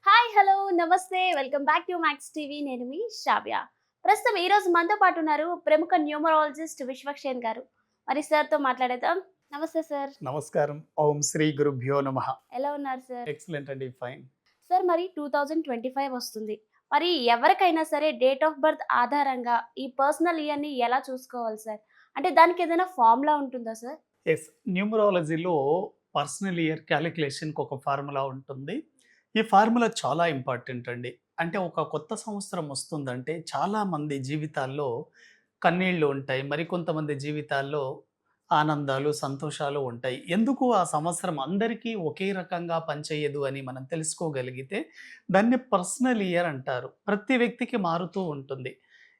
Hi hello నమస్తే welcome back to max TV. నేను మీ శ్రావ్య. ప్రస్తుతం ఈ రోజు మనతో పాటు ఉన్నారు ప్రముఖ న్యూమరాలజిస్ట్ విశ్వక్షేణ్ గారు. మరి సార్తో మాట్లాడేద్దాం. నమస్తే సార్. నమస్కారం. ఓం శ్రీ గురుభ్యో నమః. ఎలా ఉన్నారు సార్? ఎక్సలెంట్ అండి. ఫైన్. సార్ మరి 2025 వస్తుంది. మరి ఎవరికైనా సరే డేట్ ఆఫ్ బర్త్ ఆధారంగా ఈ పర్సనల్ ఇయర్‌ని ఎలా చూసుకోవాలి సార్? అంటే దానికి ఏదైనా ఫార్ములా ఉంటుందా సార్? యెస్. న్యూమరాలజీలో పర్సనల్ ఇయర్ క్యాలిక్యులేషన్‌కి ఒక ఫార్ములా ఉంటుంది. ఈ ఫార్ములా చాలా ఇంపార్టెంట్ అండి. అంటే ఒక కొత్త సంవత్సరం వస్తుందంటే చాలామంది జీవితాల్లో కన్నీళ్ళు ఉంటాయి. మరికొంతమంది జీవితాల్లో ఆనందాలు, సంతోషాలు ఉంటాయి. ఎందుకు ఆ సంవత్సరం అందరికీ ఒకే రకంగా పనిచేయదు అని మనం తెలుసుకోగలిగితే దాన్ని పర్సనల్ ఇయర్ అంటారు. ప్రతి వ్యక్తికి మారుతూ ఉంటుంది.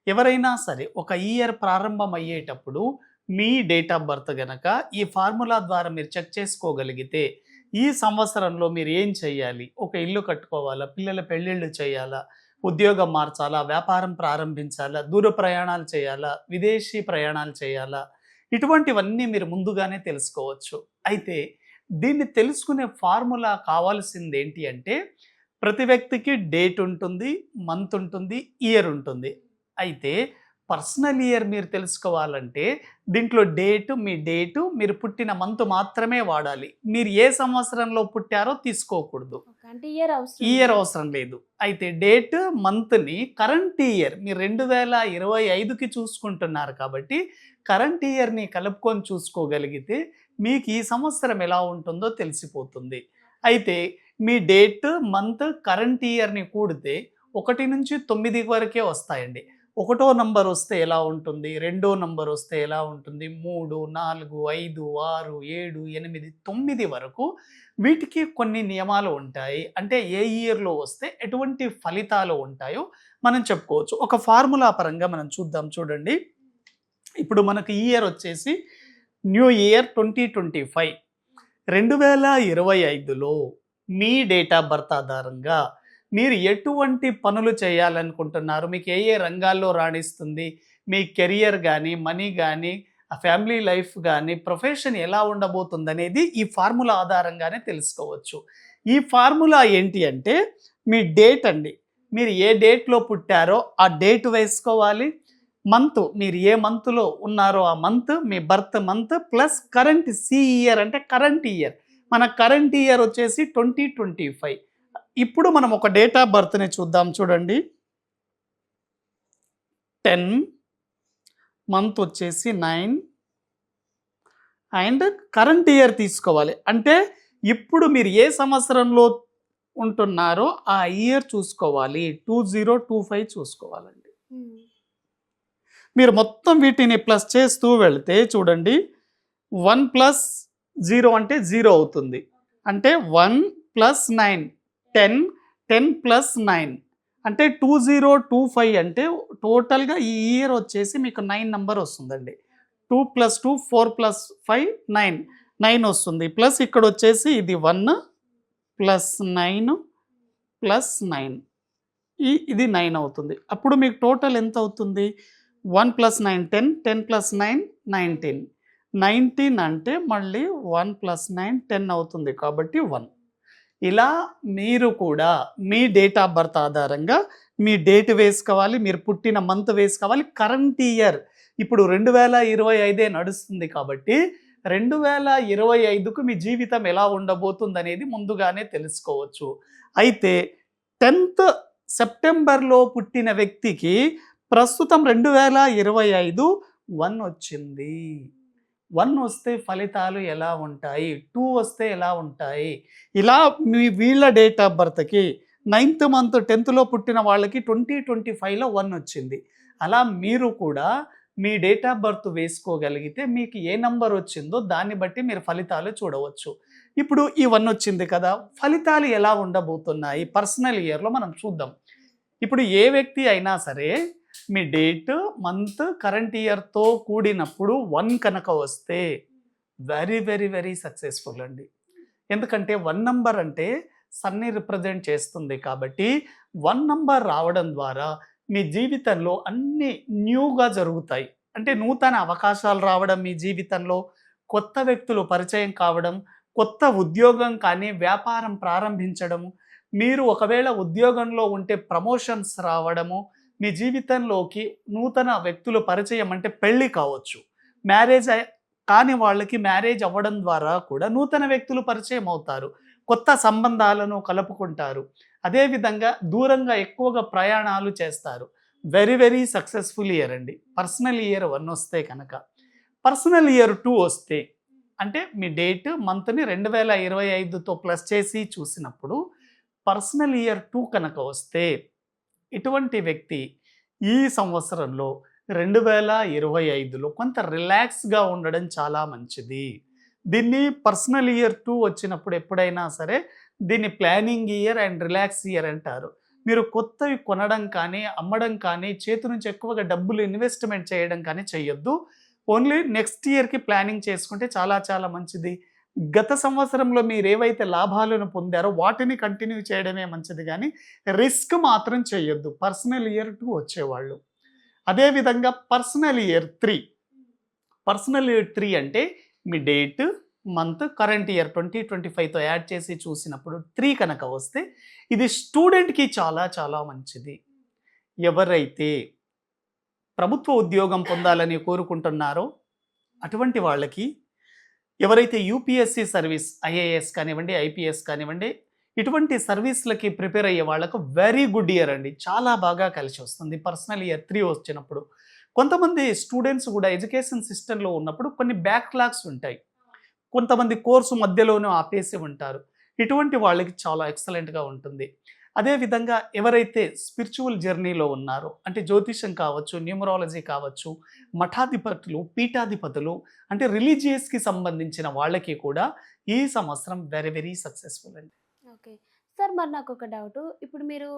ఎవరైనా సరే ఒక ఇయర్ ప్రారంభమయ్యేటప్పుడు మీ డేట్ ఆఫ్ బర్త్ గనక ఈ ఫార్ములా ద్వారా మీరు చెక్ చేసుకోగలిగితే ఈ సంవత్సరంలో మీరు ఏం చేయాలి? ఒక ఇల్లు కట్టుకోవాలా? పిల్లల పెళ్ళిళ్ళు చేయాలా? ఉద్యోగం మార్చాలా? వ్యాపారం ప్రారంభించాలా? దూర ప్రయాణాలు చేయాలా? విదేశీ ప్రయాణాలు చేయాలా? ఇటువంటివన్నీ మీరు ముందుగానే తెలుసుకోవచ్చు. అయితే దీన్ని తెలుసుకునే ఫార్ములా కావాల్సిందేంటి అంటే ప్రతి వ్యక్తికి డేట్ ఉంటుంది, మంత్ ఉంటుంది, ఇయర్ ఉంటుంది. అయితే పర్సనల్ ఇయర్ మీరు తెలుసుకోవాలంటే దీంట్లో మీ డేటు, మీరు పుట్టిన మంత్ మాత్రమే వాడాలి. మీరు ఏ సంవత్సరంలో పుట్టారో తీసుకోకూడదు. ఓకే. అంటే ఇయర్ అవసరం ఇయర్ లేదు. అవసరం లేదు. అయితే డేట్, మంత్‌ని కరెంట్ ఇయర్ మీరు 2025కి చూసుకుంటున్నారు కాబట్టి కరెంట్ ఇయర్‌ని కలుపుకొని చూసుకోగలిగితే మీకు ఈ సంవత్సరం ఎలా ఉంటుందో తెలిసిపోతుంది. అయితే మీ డేట్, మంత్, కరెంట్ ఇయర్‌ని కూడితే 1-9 వరకే వస్తాయండి. ఒకటో నంబర్ వస్తే ఎలా ఉంటుంది? రెండో నంబర్ వస్తే ఎలా ఉంటుంది? 3, 4, 5, 6, 7, 8, 9 వరకు వీటికి కొన్ని నియమాలు ఉంటాయి. అంటే ఏ ఇయర్‌లో వస్తే ఎటువంటి ఫలితాలు ఉంటాయో మనం చెప్పుకోవచ్చు. ఒక ఫార్ములా పరంగా మనం చూద్దాం చూడండి. ఇప్పుడు మనకు ఈ ఇయర్ వచ్చేసి న్యూ ఇయర్ 2025. 2025లో మీ డేట్ ఆఫ్ బర్త్ ఆధారంగా మీరు ఎటువంటి పనులు చేయాలనుకుంటున్నారు? మీకు ఏ ఏ రంగాల్లో రాణిస్తుంది? మీ కెరియర్ గానీ, మనీ గానీ, ఫ్యామిలీ లైఫ్ గానీ, ప్రొఫెషన్ ఎలా ఉండబోతుందనేది ఈ ఫార్ములా ఆధారంగానే తెలుసుకోవచ్చు. ఈ ఫార్ములా ఏంటి అంటే మీ డేట్ అండి. మీరు ఏ డేట్‌లో పుట్టారో ఆ డేట్ వేసుకోవాలి. మంత్ మీరు ఏ మంత్‌లో ఉన్నారో ఆ మంత్, మీ birth month plus current year అంటే కరెంట్ ఇయర్. మన కరెంట్ ఇయర్ వచ్చేసి 2025. ఇప్పుడు మనం ఒక డేట్ ఆఫ్ బర్త్‌ని చూద్దాం చూడండి. 10 మంత్ వచ్చేసి 9 అండ్ కరెంట్ ఇయర్ తీసుకోవాలి. అంటే ఇప్పుడు మీరు ఏ సంవత్సరంలో ఉంటున్నారో ఆ ఇయర్ చూసుకోవాలి. 2025 చూసుకోవాలండి. హ్మ్. మీరు మొత్తం వీటిని ప్లస్ చేస్తూ వెళ్తే చూడండి 1 ప్లస్ 0 అంటే 0 అవుతుంది. అంటే 1 ప్లస్ 9 10, 10 ప్లస్ 9 అంటే 2025 అంటే టోటల్‌గా ఈ ఇయర్ వచ్చేసి మీకు 9 నంబర్ వస్తుందండి. 2 ప్లస్ 2 4 ప్లస్ 5 9 9 వస్తుంది. ప్లస్ ఇక్కడ వచ్చేసి ఇది 1 ప్లస్ 9 ప్లస్ 9 ఇది 9 అవుతుంది. అప్పుడు మీకు టోటల్ ఎంత అవుతుంది? 1 ప్లస్ 9 10, 10 ప్లస్ 9 19. 19 అంటే మళ్ళీ 1 ప్లస్ 9 10 అవుతుంది కాబట్టి 1. ఇలా మీరు కూడా మీ డేట్ ఆఫ్ బర్త్ ఆధారంగా మీ డేట్ వేసుకోవాలి. మీరు పుట్టిన మంత్ వేసుకోవాలి. కరెంట్ ఇయర్ ఇప్పుడు 2025 నడుస్తుంది కాబట్టి 2025కు మీ జీవితం ఎలా ఉండబోతుందనేది ముందుగానే తెలుసుకోవచ్చు. అయితే 10th సెప్టెంబర్‌లో పుట్టిన వ్యక్తికి ప్రస్తుతం 2025 1 వచ్చింది. 1 వస్తే ఫలితాలు ఎలా ఉంటాయి? 2 వస్తే ఎలా ఉంటాయి? ఇలా వీళ్ళ డేట్ ఆఫ్ బర్త్‌కి 9th మంత్ 10థ్‌లో పుట్టిన వాళ్ళకి 2025లో 1 వచ్చింది. అలా మీరు కూడా మీ డేట్ ఆఫ్ బర్త్ వేసుకోగలిగితే మీకు ఏ నంబర్ వచ్చిందో దాన్ని బట్టి మీరు ఫలితాలు చూడవచ్చు. ఇప్పుడు ఈ 1 వచ్చింది కదా! ఫలితాలు ఎలా ఉండబోతున్నాయి? పర్సనల్ ఇయర్‌లో మనం చూద్దాం. ఇప్పుడు ఏ వ్యక్తి అయినా సరే మీ డేట్, మంత్, కరెంట్ ఇయర్‌తో కూడినప్పుడు 1 కనుక వస్తే వెరీ, వెరీ, వెరీ సక్సెస్‌ఫుల్ అండి. ఎందుకంటే 1 నంబర్ అంటే సన్‌ని రిప్రజెంట్ చేస్తుంది కాబట్టి 1 నంబర్ రావడం ద్వారా మీ జీవితంలో అన్నీ న్యూగా జరుగుతాయి. అంటే నూతన అవకాశాలు రావడం మీ జీవితంలో, కొత్త వ్యక్తులు పరిచయం కావడం, కొత్త ఉద్యోగం కానీ, వ్యాపారం ప్రారంభించడము, మీరు ఒకవేళ ఉద్యోగంలో ఉంటే ప్రమోషన్స్ రావడము, మీ జీవితంలోకి నూతన వ్యక్తుల పరిచయం అంటే పెళ్లి కావచ్చు. మ్యారేజ్ కాని వాళ్ళకి మ్యారేజ్ అవ్వడం ద్వారా కూడా నూతన వ్యక్తులు పరిచయం అవుతారు. కొత్త సంబంధాలను కలుపుకుంటారు. అదేవిధంగా దూరంగా ఎక్కువగా ప్రయాణాలు చేస్తారు. వెరీ వెరీ సక్సెస్ఫుల్ ఇయర్ అండి. పర్సనల్ ఇయర్ 1 వస్తే కనుక. పర్సనల్ ఇయర్ 2 వస్తే అంటే మీ డేట్ మంత్ని 2025తో ప్లస్ చేసి చూసినప్పుడు పర్సనల్ ఇయర్ 2 కనుక వస్తే ఇటువంటి వ్యక్తి ఈ సంవత్సరంలో 2025లో కొంత రిలాక్స్గా ఉండడం చాలా మంచిది. దీన్ని పర్సనల్ ఇయర్ 2 వచ్చినప్పుడు ఎప్పుడైనా సరే దీన్ని planning year and relax year అంటారు. మీరు కొత్తవి కొనడం కానీ, అమ్మడం కానీ, చేతి నుంచి ఎక్కువగా డబ్బులు ఇన్వెస్ట్మెంట్ చేయడం కానీ చేయొద్దు. ఓన్లీ నెక్స్ట్ ఇయర్‌కి ప్లానింగ్ చేసుకుంటే చాలా చాలా మంచిది. గత సంవత్సరంలో మీరేవైతే లాభాలను పొందారో వాటిని కంటిన్యూ చేయడమే మంచిది గానీ, రిస్క్ మాత్రం చేయొద్దు పర్సనల్ ఇయర్ 2 వచ్చేవాళ్ళు. అదేవిధంగా పర్సనల్ ఇయర్ 3. పర్సనల్ ఇయర్ 3 అంటే మీ డేట్, మంత్, కరెంట్ ఇయర్ 2025తో యాడ్ చేసి చూసినప్పుడు 3 కనుక వస్తే ఇది స్టూడెంట్‌కి చాలా చాలా మంచిది. ఎవరైతే ప్రభుత్వ ఉద్యోగం పొందాలని కోరుకుంటున్నారో అటువంటి వాళ్ళకి, ఎవరైతే యూపీఎస్సీ సర్వీస్ ఐఏఎస్ కానివ్వండి, ఐపీఎస్ కానివ్వండి, ఇటువంటి సర్వీస్‌లకి ప్రిపేర్ అయ్యే వాళ్ళకు వెరీ గుడ్ ఇయర్ అండి. చాలా బాగా కలిసి వస్తుంది పర్సనల్ ఇయర్ 3 వచ్చినప్పుడు. కొంతమంది స్టూడెంట్స్ కూడా ఎడ్యుకేషన్ సిస్టమ్‌లో ఉన్నప్పుడు కొన్ని బ్యాక్‌లాగ్స్ ఉంటాయి. కొంతమంది కోర్సు మధ్యలోనే ఆపేసి ఉంటారు. ఇటువంటి వాళ్ళకి చాలా ఎక్సలెంట్‌గా ఉంటుంది. అదేవిధంగా ఎవరైతే స్పిరిచువల్ జర్నీలో ఉన్నారో అంటే జ్యోతిషం కావచ్చు, న్యూమరాలజీ కావచ్చు, మఠాధిపతులు, పీఠాధిపతులు అంటే రిలీజియస్‌కి సంబంధించిన వాళ్ళకి కూడా ఈ సంవత్సరం వెరీ వెరీ సక్సెస్‌ఫుల్ అండి. ఓకే. సార్ మరి నాకొక డౌటు. ఇప్పుడు మీరు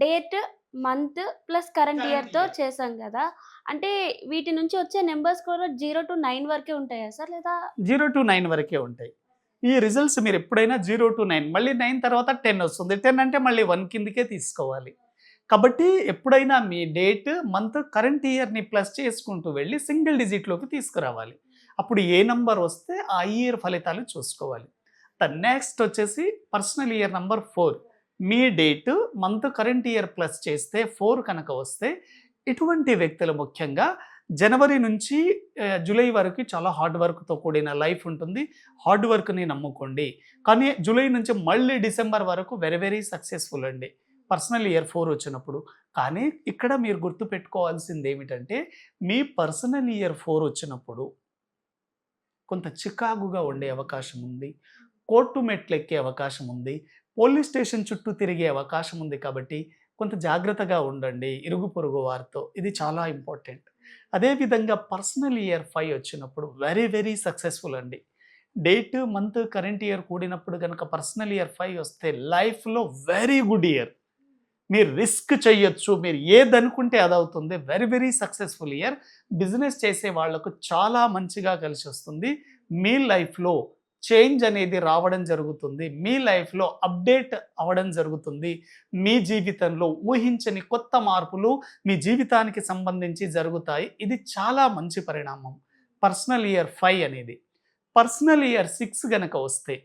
డేట్, మంత్ ప్లస్ కరెంట్ ఇయర్‌తో చేసాం గదా! అంటే వీటి నుంచి వచ్చే నంబర్స్ కూడా 0-9 వరకే ఉంటాయా సార్? లేదా 0-9 వరకే ఉంటాయి. ఈ రిజల్ట్స్ మీరు ఎప్పుడైనా 0-9 మళ్ళీ 9 తర్వాత 10 వస్తుంది. 10 అంటే మళ్ళీ 1 కిందకే తీసుకోవాలి. కాబట్టి ఎప్పుడైనా మీ డేట్, మంత్, కరెంట్ ఇయర్‌ని ప్లస్ చేసుకుంటూ వెళ్ళి సింగిల్ డిజిట్‌లోకి తీసుకురావాలి. అప్పుడు ఏ నంబర్ వస్తే ఆ ఇయర్ ఫలితాలు చూసుకోవాలి. నెక్స్ట్ వచ్చేసి పర్సనల్ ఇయర్ నంబర్ 4. మీ date, month, current year plus చేస్తే 4 కనుక వస్తే ఇటువంటి వ్యక్తులు ముఖ్యంగా జనవరి నుంచి జూలై వరకు చాలా హార్డ్ వర్క్‌తో కూడిన లైఫ్ ఉంటుంది. హార్డ్ వర్క్‌ని నమ్ముకోండి. కానీ జూలై నుంచి మళ్ళీ డిసెంబర్ వరకు వెరీ వెరీ సక్సెస్‌ఫుల్ అండి. పర్సనల్ ఇయర్ 4 వచ్చినప్పుడు. కానీ ఇక్కడ మీరు గుర్తుపెట్టుకోవాల్సింది ఏమిటంటే మీ పర్సనల్ ఇయర్ 4 వచ్చినప్పుడు కొంత చికాకుగా ఉండే అవకాశం ఉంది. కోర్టు మెట్లెక్కే అవకాశం ఉంది. పోలీస్ స్టేషన్ చుట్టూ తిరిగే అవకాశం ఉంది కాబట్టి కొంత జాగ్రత్తగా ఉండండి ఇరుగు పొరుగు వారితో. ఇది చాలా ఇంపార్టెంట్. అదేవిధంగా పర్సనల్ ఇయర్ 5 వచ్చినప్పుడు వెరీ వెరీ సక్సెస్‌ఫుల్ అండి. డేట్, మంత్, కరెంట్ ఇయర్ కూడినప్పుడు గనక పర్సనల్ ఇయర్ 5 వస్తే లైఫ్‌లో వెరీ గుడ్ ఇయర్. మీరు రిస్క్ చేయొచ్చు. మీరు ఏదనుకుంటే అదవుతుంది. Very very successful year. Business చేసే వాళ్ళకు చాలా మంచిగా కలిసొస్తుంది. మీ లైఫ్‌లో చేంజ్ అనేది రావడం జరుగుతుంది. మీ లైఫ్‌లో అప్డేట్ అవ్వడం జరుగుతుంది. మీ జీవితంలో ఊహించని కొత్త మార్పులు మీ జీవితానికి సంబంధించి జరుగుతాయి. ఇది చాలా మంచి పరిణామం. పర్సనల్ ఇయర్ 5 అనేది. పర్సనల్ ఇయర్ 6 గనక వస్తే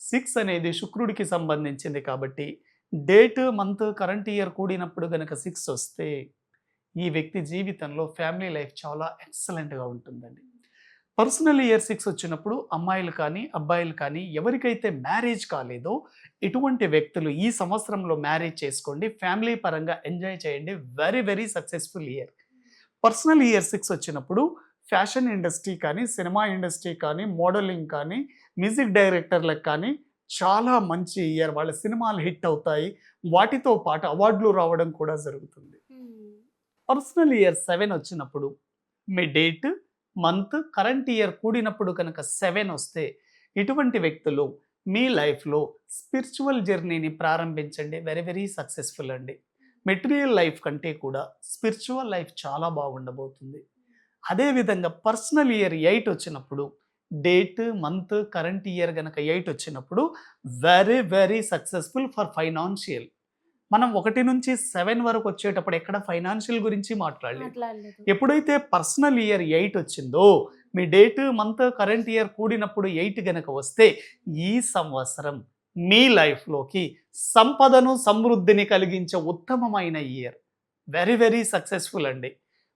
6 అనేది శుక్రుడికి సంబంధించింది కాబట్టి డేట్, మంత్, కరెంట్ ఇయర్ కూడినప్పుడు గనక 6 వస్తే ఈ వ్యక్తి జీవితంలో ఫ్యామిలీ లైఫ్ చాలా ఎక్సలెంట్‌గా ఉంటుందండి. పర్సనల్ ఇయర్ 6 వచ్చినప్పుడు అమ్మాయిలు కానీ, అబ్బాయిలు కానీ ఎవరికైతే మ్యారేజ్ కాలేదో ఇటువంటి వ్యక్తులు ఈ సంవత్సరంలో మ్యారేజ్ చేసుకోండి. ఫ్యామిలీ పరంగా ఎంజాయ్ చేయండి. Very very successful year. Personal year 6 వచ్చినప్పుడు ఫ్యాషన్ ఇండస్ట్రీ కానీ, సినిమా ఇండస్ట్రీ కానీ, మోడలింగ్ కానీ, మ్యూజిక్ డైరెక్టర్లకు కానీ చాలా మంచి ఇయర్. వాళ్ళ సినిమాలు హిట్ అవుతాయి. వాటితో పాటు అవార్డులు రావడం కూడా జరుగుతుంది. పర్సనల్ ఇయర్ 7 వచ్చినప్పుడు మీ డేట్, మంత్, కరెంట్ ఇయర్ కూడినప్పుడు కనుక 7 వస్తే ఇటువంటి వ్యక్తులు మీ లైఫ్‌లో స్పిరిచువల్ జర్నీని ప్రారంభించండి. వెరీ వెరీ సక్సెస్‌ఫుల్ అండి. మెటీరియల్ లైఫ్ కంటే కూడా స్పిరిచువల్ లైఫ్ చాలా బాగుండబోతుంది. అదేవిధంగా పర్సనల్ ఇయర్ 8 వచ్చినప్పుడు డేట్, మంత్, కరెంట్ ఇయర్ గనక 8 వచ్చినప్పుడు very very successful for financial. మనం 1 నుంచి 7 వరకు వచ్చేటప్పుడు ఎక్కడ ఫైనాన్షియల్ గురించి మాట్లాడలేదు. మాట్లాడలేదు. ఎప్పుడైతే పర్సనల్ ఇయర్ 8 వచ్చిందో మీ డేట్, మంత్, కరెంట్ ఇయర్ కూడినప్పుడు 8 గనక వస్తే ఈ సంవత్సరం మీ లైఫ్లోకి సంపదను సమృద్ధిని కలిగించే ఉత్తమమైన ఇయర్. వెరీ వెరీ సక్సెస్ఫుల్ అండి.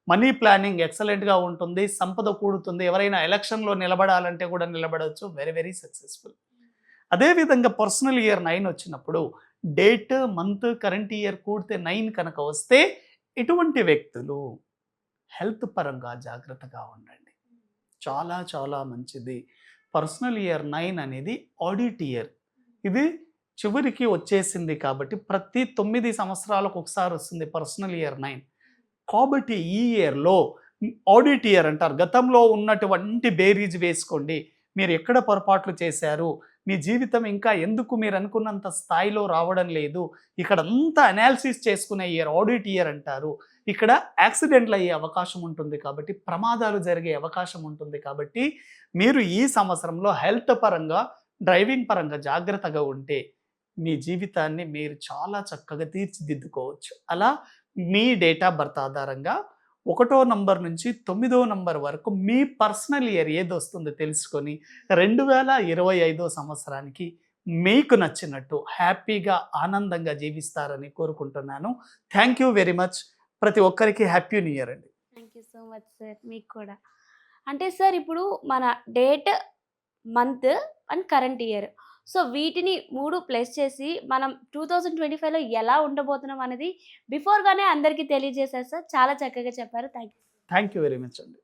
మనీ ప్లానింగ్ ఎక్సలెంట్గా ఉంటుంది, సంపద కూడుతుంది, ఎవరైనా ఎలక్షన్లో నిలబడాలంటే కూడా నిలబడవచ్చు. Very very successful. అదేవిధంగా పర్సనల్ ఇయర్ 9 వచ్చినప్పుడు డేట్, మంత్, కరెంట్ ఇయర్ కూడితే 9 కనుక వస్తే ఇటువంటి వ్యక్తులు హెల్త్ పరంగా జాగ్రత్తగా ఉండండి. చాలా చాలా మంచిది. పర్సనల్ ఇయర్ 9 అనేది ఆడిట్ ఇయర్. ఇది చివరికి వచ్చేసింది కాబట్టి ప్రతి 9 సంవత్సరాలకు ఒకసారి వస్తుంది పర్సనల్ ఇయర్ 9. కాబట్టి ఈ ఇయర్‌లో ఆడిట్ ఇయర్ అంటారు. గతంలో ఉన్నటువంటి బేరీజ్ వేసుకోండి. మీరు ఎక్కడ పొరపాట్లు చేశారు? మీ జీవితం ఇంకా ఎందుకు మీరు అనుకున్నంత స్థాయిలో రావడం లేదు? ఇక్కడ అంతా అనాలిసిస్ చేసుకునే ఇయర్ ఆడిట్ ఇయర్ అంటారు. ఇక్కడ యాక్సిడెంట్లు అయ్యే అవకాశం ఉంటుంది కాబట్టి, ప్రమాదాలు జరిగే అవకాశం ఉంటుంది కాబట్టి, మీరు ఈ సంవత్సరంలో హెల్త్ పరంగా, డ్రైవింగ్ పరంగా జాగ్రత్తగా ఉంటే మీ జీవితాన్ని మీరు చాలా చక్కగా తీర్చిదిద్దుకోవచ్చు. అలా మీ డేట్ ఆఫ్ బర్త్ ఆధారంగా 1వ నంబర్ నుంచి 9వ నంబర్ వరకు మీ పర్సనల్ ఇయర్ ఏదొస్తుందో తెలుసుకొని 2025 సంవత్సరానికి మీకు నచ్చినట్టు హ్యాపీగా, ఆనందంగా జీవిస్తారని కోరుకుంటున్నాను. Thank you very much. ప్రతి ఒక్కరికి హ్యాపీ న్యూ ఇయర్ అండి. Thank you so much sir. మీకు కూడా. అంటే సార్ ఇప్పుడు మన date, month and current year. So వీటిని 3 ప్లస్ చేసి మనం 2025లో ఎలా ఉండబోతున్నాం అనేది బిఫోర్‌గానే అందరికీ తెలియజేశారు సార్. చాలా చక్కగా చెప్పారు. Thank you. Thank you very much అండి.